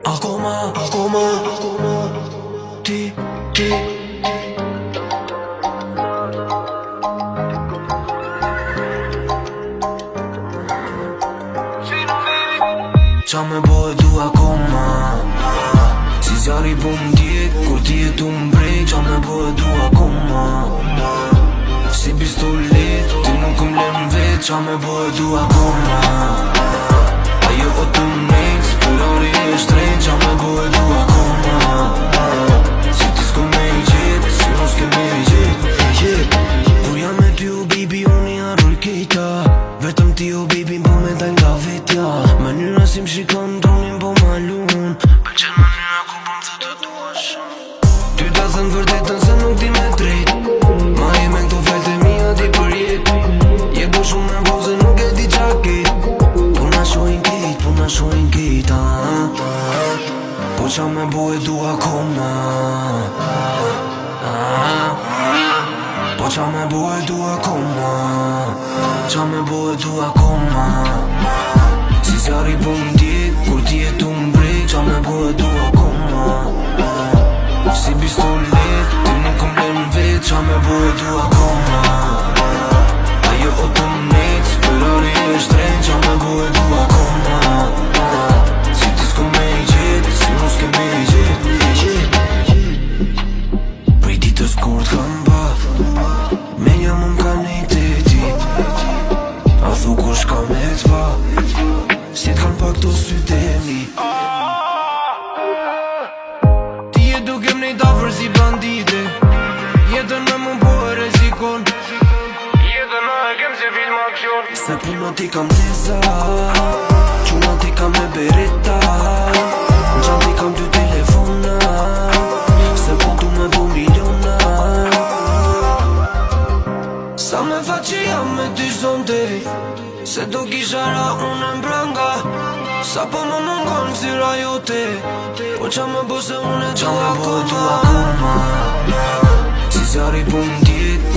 Akoma, ti qa me bo e du akoma Si zjarri po m'djek, kur ti e tu m'brej qa me bo e du akoma Si pistolet, ti nuk m'lem vet qa me bo e du akoma Ajo o të m'nejt, spurari e shtrejt qa me bo e du akoma Si ti s'ko me i qit, si mos ke me i qit Kur jam me ty o baby, unë i arruj kejta Vetëm ti o baby m'po me dal nga vetja Mënyra si m'shikon tonin po m'alun Pëlqen mënyra ku po m'the të dua shumë Ty ta thën vërtetën se nuk ti me drejt Ma i me këto fajt e mija ti për jet Je po shumë me po se nuk e di qa ket Po na shojnë kejt Po qa me bo e du akoma Po qa me bo e du akoma Qa me bo e du akoma Si zjarri po m'djek, kur ti e tu m'brej Qa me bo e du akoma Si pistolet, ti nuk m'lem vet Qa me bo e du akoma Ajo o të m'nejt, spërari e shtrejt Qa me bo e du akoma Si ti s'ko me i qit, si mos ke me i qit Prej ditës kur t'kam bath Menja më m'ka nejt e ti A thu kur shka me t'pa Si t'kan pak të sytë e mi Ti e duke m'nejt afer si bandite Jetën me më po e rezikon Jetën me e kem si film aksion Se puna ti kam zeza Quna ti kam me bereta Në qanë ti kam 2 telefona Se po tu me bo miliona Sa me fa që jam me ty sonte Se do kisha ra unë mbranga Sa po më mungon kësira jote Po qa me bo se unë e du akoma Si zjarri po m'djek,